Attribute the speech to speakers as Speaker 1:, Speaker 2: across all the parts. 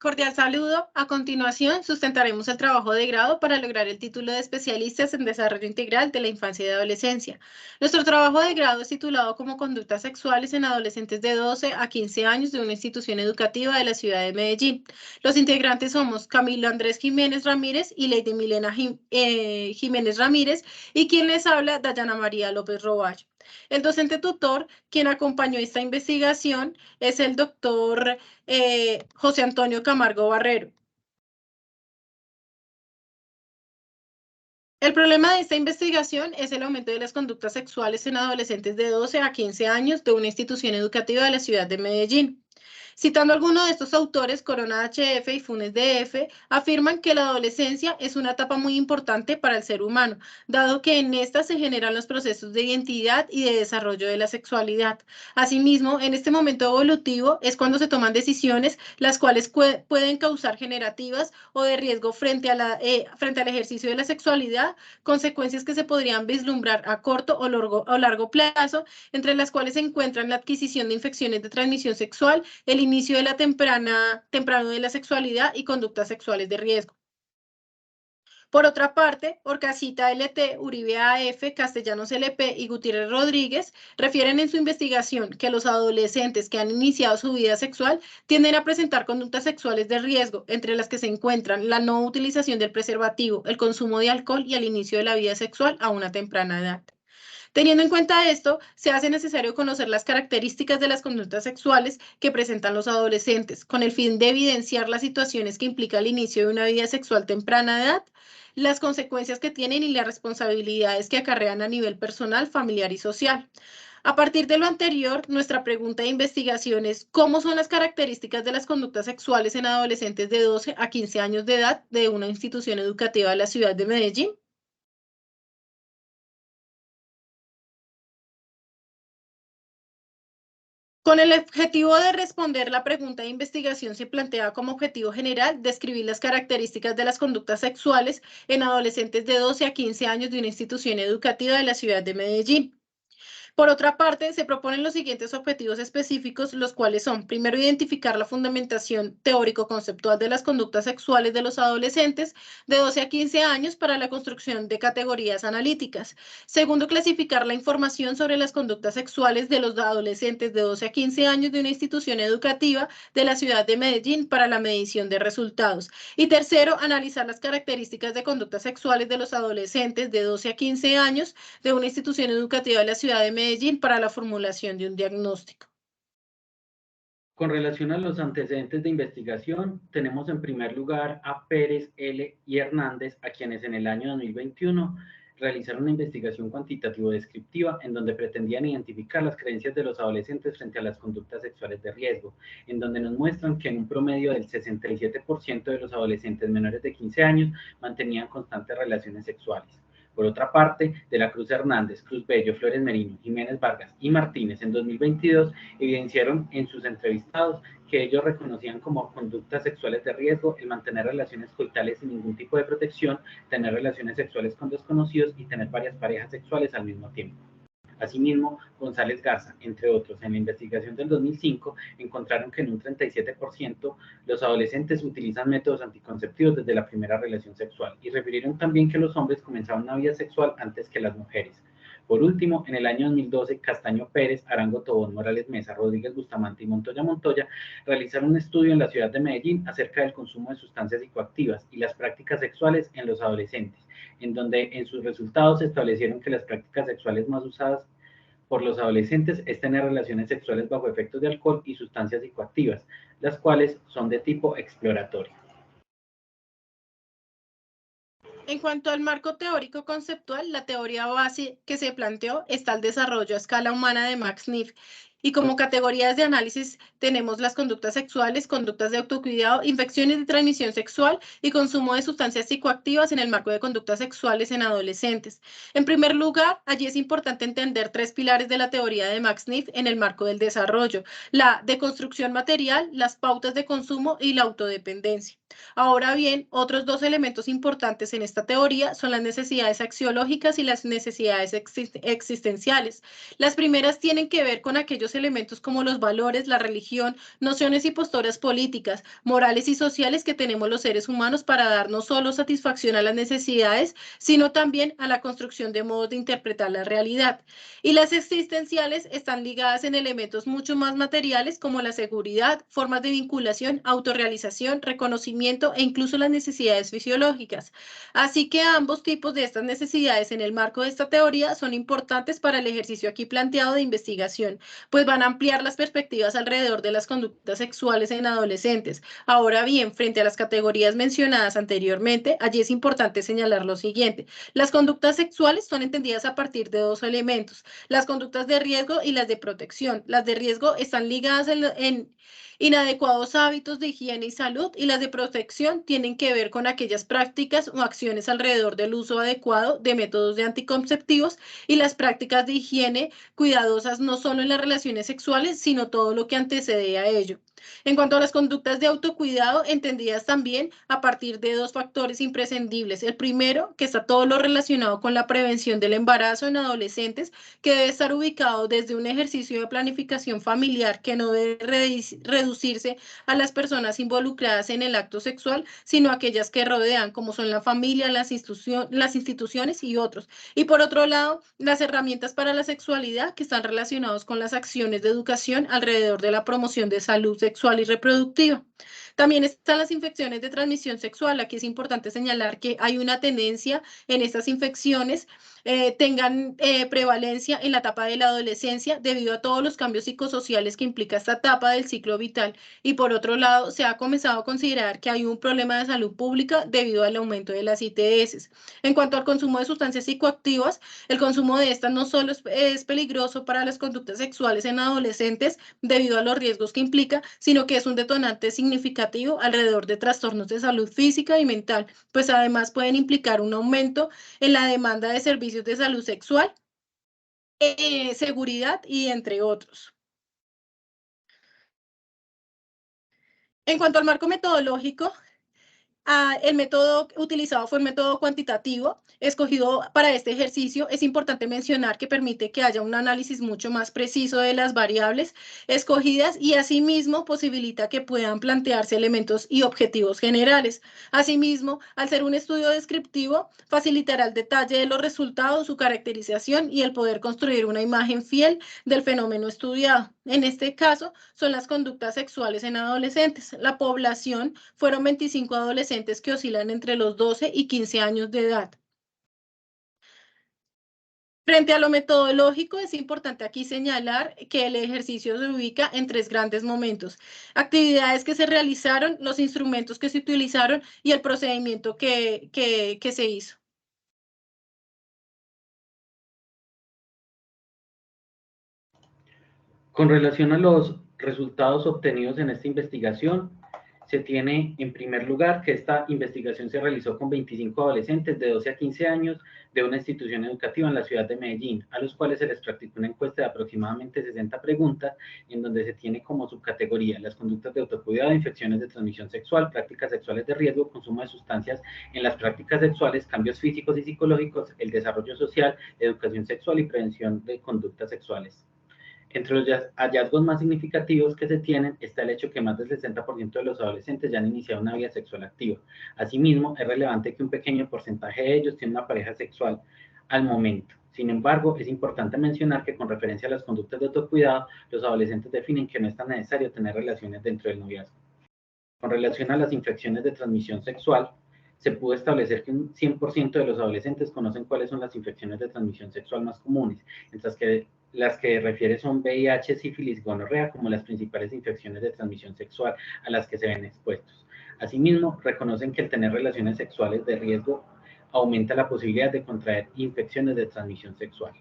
Speaker 1: Cordial saludo. A continuación, sustentaremos el trabajo de grado para lograr el título de especialistas en desarrollo integral de la infancia y adolescencia. Nuestro trabajo de grado es titulado como Conductas sexuales en adolescentes de 12 a 15 años de una institución educativa de la ciudad de Medellín. Los integrantes somos Camilo Andrés Jiménez Ramírez y Lady Milena Jiménez Ramírez, y quien les habla, Dayana María López Roballo. El docente tutor, quien acompañó esta investigación, es el doctor José Antonio Camargo Barrero. El problema de esta investigación es el aumento de las conductas sexuales en adolescentes de 12 a 15 años de una institución educativa de la ciudad de Medellín. Citando algunos de estos autores, Corona HF y Funes DF afirman que la adolescencia es una etapa muy importante para el ser humano, dado que en esta se generan los procesos de identidad y de desarrollo de la sexualidad. Asimismo, en este momento evolutivo es cuando se toman decisiones las cuales pueden causar generativas o de riesgo frente al ejercicio de la sexualidad, consecuencias que se podrían vislumbrar a corto o largo plazo, entre las cuales se encuentran la adquisición de infecciones de transmisión sexual, el inicio de la temprano de la sexualidad y conductas sexuales de riesgo. Por otra parte, Orcasita LT, Uribe AF, Castellanos LP y Gutiérrez Rodríguez refieren en su investigación que los adolescentes que han iniciado su vida sexual tienden a presentar conductas sexuales de riesgo, entre las que se encuentran la no utilización del preservativo, el consumo de alcohol y el inicio de la vida sexual a una temprana edad. Teniendo en cuenta esto, se hace necesario conocer las características de las conductas sexuales que presentan los adolescentes, con el fin de evidenciar las situaciones que implica el inicio de una vida sexual temprana de edad, las consecuencias que tienen y las responsabilidades que acarrean a nivel personal, familiar y social. A partir de lo anterior, nuestra pregunta de investigación es: ¿cómo son las características de las conductas sexuales en adolescentes de 12 a 15 años de edad de una institución educativa de la ciudad de Medellín? Con el objetivo de responder la pregunta de investigación, se plantea como objetivo general describir las características de las conductas sexuales en adolescentes de 12 a 15 años de una institución educativa de la ciudad de Medellín. Por otra parte, se proponen los siguientes objetivos específicos, los cuales son: primero, identificar la fundamentación teórico-conceptual de las conductas sexuales de los adolescentes de 12 a 15 años para la construcción de categorías analíticas. Segundo, clasificar la información sobre las conductas sexuales de los adolescentes de 12 a 15 años de una institución educativa de la ciudad de Medellín para la medición de resultados. Y tercero, analizar las características de conductas sexuales de los adolescentes de 12 a 15 años de una institución educativa de la ciudad de Medellín para la formulación de un diagnóstico.
Speaker 2: Con relación a los antecedentes de investigación, tenemos en primer lugar a Pérez, L. y Hernández, a quienes en el año 2021 realizaron una investigación cuantitativo-descriptiva en donde pretendían identificar las creencias de los adolescentes frente a las conductas sexuales de riesgo, en donde nos muestran que en un promedio del 67% de los adolescentes menores de 15 años mantenían constantes relaciones sexuales. Por otra parte, de la Cruz Hernández, Cruz Bello, Flores Merino, Jiménez Vargas y Martínez en 2022 evidenciaron en sus entrevistados que ellos reconocían como conductas sexuales de riesgo el mantener relaciones coitales sin ningún tipo de protección, tener relaciones sexuales con desconocidos y tener varias parejas sexuales al mismo tiempo. Asimismo, González Garza, entre otros, en la investigación del 2005, encontraron que en un 37% los adolescentes utilizan métodos anticonceptivos desde la primera relación sexual, y refirieron también que los hombres comenzaban una vida sexual antes que las mujeres. Por último, en el año 2012, Castaño Pérez, Arango Tobón, Morales Mesa, Rodríguez Bustamante y Montoya Montoya realizaron un estudio en la ciudad de Medellín acerca del consumo de sustancias psicoactivas y las prácticas sexuales en los adolescentes, en donde en sus resultados establecieron que las prácticas sexuales más usadas por los adolescentes es tener relaciones sexuales bajo efectos de alcohol y sustancias psicoactivas, las cuales son de tipo exploratorio.
Speaker 1: En cuanto al marco teórico conceptual, la teoría base que se planteó está el desarrollo a escala humana de Max Neff, y como categorías de análisis tenemos las conductas sexuales, conductas de autocuidado, infecciones de transmisión sexual y consumo de sustancias psicoactivas en el marco de conductas sexuales en adolescentes. En primer lugar, allí es importante entender tres pilares de la teoría de Max Neff en el marco del desarrollo: la deconstrucción material, las pautas de consumo y la autodependencia. Ahora bien, otros dos elementos importantes en esta teoría son las necesidades axiológicas y las necesidades existenciales. Las primeras tienen que ver con aquellos otros elementos como los valores, la religión, nociones y posturas políticas, morales y sociales que tenemos los seres humanos para dar no solo satisfacción a las necesidades, sino también a la construcción de modos de interpretar la realidad. Y las existenciales están ligadas en elementos mucho más materiales como la seguridad, formas de vinculación, autorrealización, reconocimiento e incluso las necesidades fisiológicas. Así que ambos tipos de estas necesidades en el marco de esta teoría son importantes para el ejercicio aquí planteado de investigación, pues van a ampliar las perspectivas alrededor de las conductas sexuales en adolescentes. Ahora bien, frente a las categorías mencionadas anteriormente, allí es importante señalar lo siguiente. Las conductas sexuales son entendidas a partir de dos elementos, las conductas de riesgo y las de protección. Las de riesgo están ligadas en inadecuados hábitos de higiene y salud, y las de protección tienen que ver con aquellas prácticas o acciones alrededor del uso adecuado de métodos de anticonceptivos y las prácticas de higiene cuidadosas no solo en las relaciones sexuales, sino todo lo que antecede a ello. En cuanto a las conductas de autocuidado, entendidas también a partir de dos factores imprescindibles. El primero, que está todo lo relacionado con la prevención del embarazo en adolescentes, que debe estar ubicado desde un ejercicio de planificación familiar que no debe reducirse a las personas involucradas en el acto sexual, sino a aquellas que rodean, como son la familia, las instituciones y otros. Y por otro lado, las herramientas para la sexualidad que están relacionados con las acciones de educación alrededor de la promoción de salud sexual y reproductiva. También están las infecciones de transmisión sexual. Aquí es importante señalar que hay una tendencia en estas infecciones tengan prevalencia en la etapa de la adolescencia debido a todos los cambios psicosociales que implica esta etapa del ciclo vital. Y por otro lado, se ha comenzado a considerar que hay un problema de salud pública debido al aumento de las ITS. En cuanto al consumo de sustancias psicoactivas, el consumo de estas no solo es peligroso para las conductas sexuales en adolescentes debido a los riesgos que implica, sino que es un detonante significativo alrededor de trastornos de salud física y mental, pues además pueden implicar un aumento en la demanda de servicios de salud sexual, seguridad y entre otros. En cuanto al marco metodológico, el método utilizado fue un método cuantitativo, escogido para este ejercicio. Es importante mencionar que permite que haya un análisis mucho más preciso de las variables escogidas y asimismo posibilita que puedan plantearse elementos y objetivos generales. Asimismo, al ser un estudio descriptivo, facilitará el detalle de los resultados, su caracterización y el poder construir una imagen fiel del fenómeno estudiado. En este caso, son las conductas sexuales en adolescentes. La población fueron 25 adolescentes que oscilan entre los 12 y 15 años de edad. Frente a lo metodológico, es importante aquí señalar que el ejercicio se ubica en tres grandes momentos: actividades que se realizaron, los instrumentos que se utilizaron y el procedimiento que se hizo.
Speaker 2: Con relación a los resultados obtenidos en esta investigación, se tiene en primer lugar que esta investigación se realizó con 25 adolescentes de 12 a 15 años de una institución educativa en la ciudad de Medellín, a los cuales se les practicó una encuesta de aproximadamente 60 preguntas, en donde se tiene como subcategoría las conductas de autocuidado, infecciones de transmisión sexual, prácticas sexuales de riesgo, consumo de sustancias en las prácticas sexuales, cambios físicos y psicológicos, el desarrollo social, educación sexual y prevención de conductas sexuales. Entre los hallazgos más significativos que se tienen está el hecho que más del 60% de los adolescentes ya han iniciado una vida sexual activa. Asimismo, es relevante que un pequeño porcentaje de ellos tiene una pareja sexual al momento. Sin embargo, es importante mencionar que con referencia a las conductas de autocuidado, los adolescentes definen que no es tan necesario tener relaciones dentro del noviazgo. Con relación a las infecciones de transmisión sexual, se pudo establecer que un 100% de los adolescentes conocen cuáles son las infecciones de transmisión sexual más comunes, mientras que las que refiere son VIH, sífilis, gonorrea como las principales infecciones de transmisión sexual a las que se ven expuestos. Asimismo, reconocen que el tener relaciones sexuales de riesgo aumenta la posibilidad de contraer infecciones de transmisión sexual.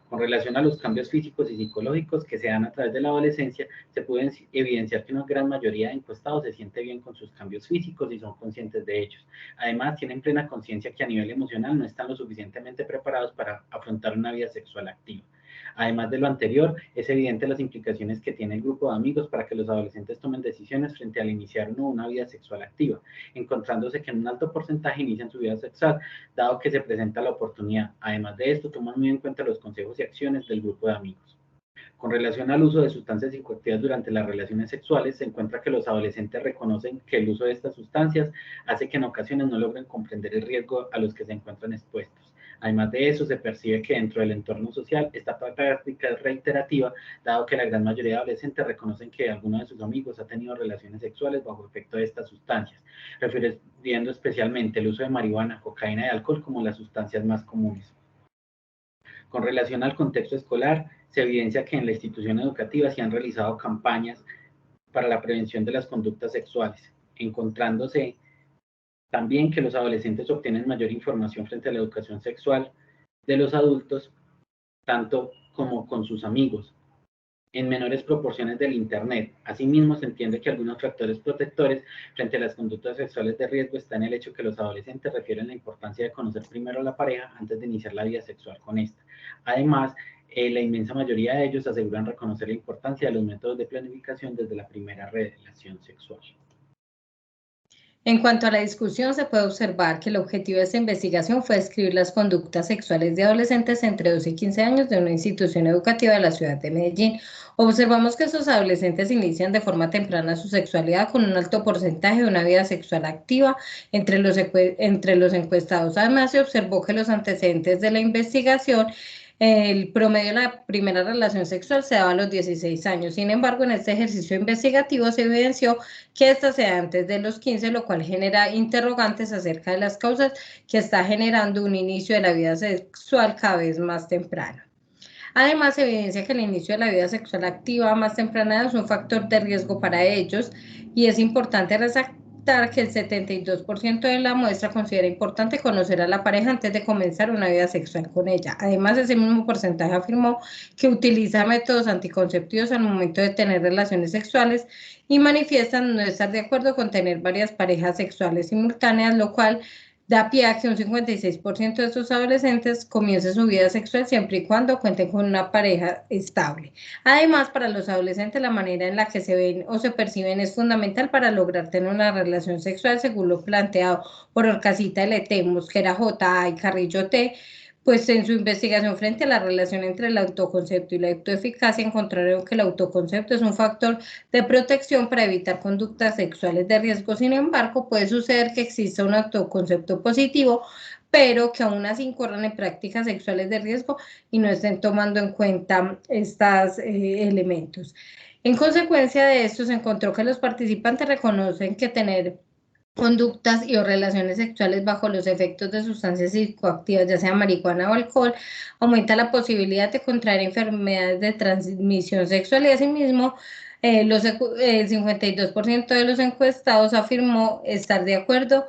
Speaker 2: Con relación a los cambios físicos y psicológicos que se dan a través de la adolescencia, se puede evidenciar que una gran mayoría de encuestados se siente bien con sus cambios físicos y son conscientes de ellos. Además, tienen plena conciencia que a nivel emocional no están lo suficientemente preparados para afrontar una vida sexual activa. Además de lo anterior, es evidente las implicaciones que tiene el grupo de amigos para que los adolescentes tomen decisiones frente al iniciar una vida sexual activa, encontrándose que en un alto porcentaje inician su vida sexual, dado que se presenta la oportunidad. Además de esto, toman muy en cuenta los consejos y acciones del grupo de amigos. Con relación al uso de sustancias psicoactivas durante las relaciones sexuales, se encuentra que los adolescentes reconocen que el uso de estas sustancias hace que en ocasiones no logren comprender el riesgo a los que se encuentran expuestos. Además de eso, se percibe que dentro del entorno social esta práctica es reiterativa, dado que la gran mayoría de adolescentes reconocen que alguno de sus amigos ha tenido relaciones sexuales bajo efecto de estas sustancias, refiriendo especialmente el uso de marihuana, cocaína y alcohol como las sustancias más comunes. Con relación al contexto escolar, se evidencia que en la institución educativa se han realizado campañas para la prevención de las conductas sexuales, encontrándose también que los adolescentes obtienen mayor información frente a la educación sexual de los adultos, tanto como con sus amigos, en menores proporciones del Internet. Asimismo, se entiende que algunos factores protectores frente a las conductas sexuales de riesgo está en el hecho que los adolescentes refieren la importancia de conocer primero a la pareja antes de iniciar la vida sexual con esta. Además, la inmensa mayoría de ellos aseguran reconocer la importancia de los métodos de planificación desde la primera relación sexual.
Speaker 3: En cuanto a la discusión, se puede observar que el objetivo de esta investigación fue describir las conductas sexuales de adolescentes entre 12 y 15 años de una institución educativa de la ciudad de Medellín. Observamos que esos adolescentes inician de forma temprana su sexualidad con un alto porcentaje de una vida sexual activa entre los encuestados. Además, se observó que los antecedentes de la investigación, el promedio de la primera relación sexual se daba a los 16 años. Sin embargo, en este ejercicio investigativo se evidenció que esta se da antes de los 15, lo cual genera interrogantes acerca de las causas que está generando un inicio de la vida sexual cada vez más temprano. Además, se evidencia que el inicio de la vida sexual activa más temprana es un factor de riesgo para ellos y es importante resaltar que el 72% de la muestra considera importante conocer a la pareja antes de comenzar una vida sexual con ella. Además, ese mismo porcentaje afirmó que utiliza métodos anticonceptivos al momento de tener relaciones sexuales y manifiestan no estar de acuerdo con tener varias parejas sexuales simultáneas, lo cual da pie a que un 56% de estos adolescentes comiencen su vida sexual siempre y cuando cuenten con una pareja estable. Además, para los adolescentes, la manera en la que se ven o se perciben es fundamental para lograr tener una relación sexual, según lo planteado por Orcasita L.T., Mosquera J.A. y Carrillo T., pues en su investigación frente a la relación entre el autoconcepto y la autoeficacia encontraron que el autoconcepto es un factor de protección para evitar conductas sexuales de riesgo. Sin embargo, puede suceder que exista un autoconcepto positivo, pero que aún así incurran en prácticas sexuales de riesgo y no estén tomando en cuenta estos elementos. En consecuencia de esto, se encontró que los participantes reconocen que tener conductas y o relaciones sexuales bajo los efectos de sustancias psicoactivas, ya sea marihuana o alcohol, aumenta la posibilidad de contraer enfermedades de transmisión sexual y asimismo el 52% de los encuestados afirmó estar de acuerdo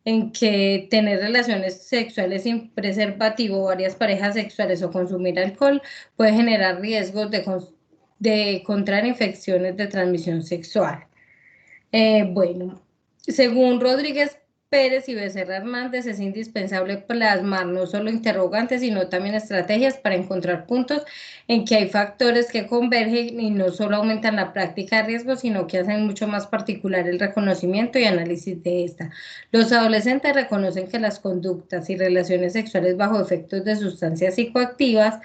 Speaker 3: en que tener relaciones sexuales sin preservativo, varias parejas sexuales o consumir alcohol puede generar riesgos de contraer infecciones de transmisión sexual. Bueno, según Rodríguez Pérez y Becerra Hernández, es indispensable plasmar no solo interrogantes, sino también estrategias para encontrar puntos en que hay factores que convergen y no solo aumentan la práctica de riesgo, sino que hacen mucho más particular el reconocimiento y análisis de esta. Los adolescentes reconocen que las conductas y relaciones sexuales bajo efectos de sustancias psicoactivas,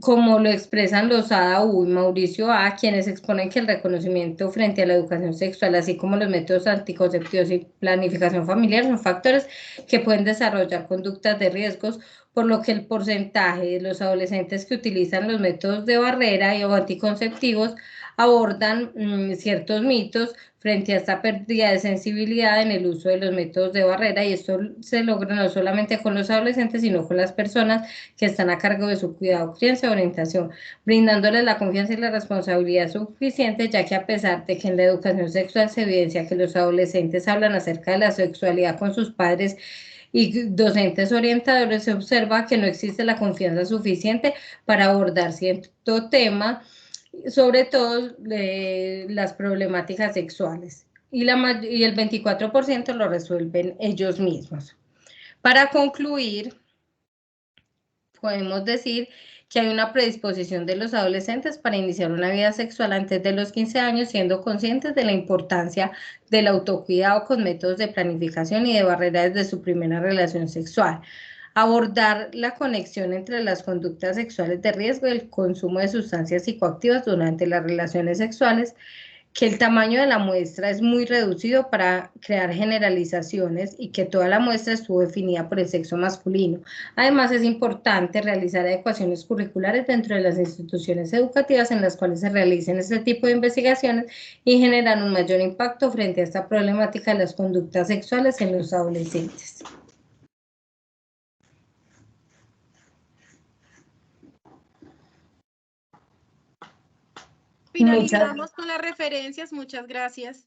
Speaker 3: como lo expresan Lozada U y Mauricio A., quienes exponen que el reconocimiento frente a la educación sexual, así como los métodos anticonceptivos y planificación familiar, son factores que pueden desarrollar conductas de riesgos, por lo que el porcentaje de los adolescentes que utilizan los métodos de barrera y o anticonceptivos abordan ciertos mitos frente a esta pérdida de sensibilidad en el uso de los métodos de barrera, y esto se logra no solamente con los adolescentes, sino con las personas que están a cargo de su cuidado, crianza y orientación, brindándoles la confianza y la responsabilidad suficiente, ya que a pesar de que en la educación sexual se evidencia que los adolescentes hablan acerca de la sexualidad con sus padres y docentes orientadores, se observa que no existe la confianza suficiente para abordar cierto tema, sobre todo las problemáticas sexuales, y el 24% lo resuelven ellos mismos. Para concluir, podemos decir que hay una predisposición de los adolescentes para iniciar una vida sexual antes de los 15 años, siendo conscientes de la importancia del autocuidado con métodos de planificación y de barrera desde su primera relación sexual. Abordar la conexión entre las conductas sexuales de riesgo y el consumo de sustancias psicoactivas durante las relaciones sexuales, que el tamaño de la muestra es muy reducido para crear generalizaciones y que toda la muestra estuvo definida por el sexo masculino. Además, es importante realizar adecuaciones curriculares dentro de las instituciones educativas en las cuales se realicen este tipo de investigaciones y generar un mayor impacto frente a esta problemática de las conductas sexuales en los adolescentes.
Speaker 1: Finalizamos con las referencias. Muchas gracias.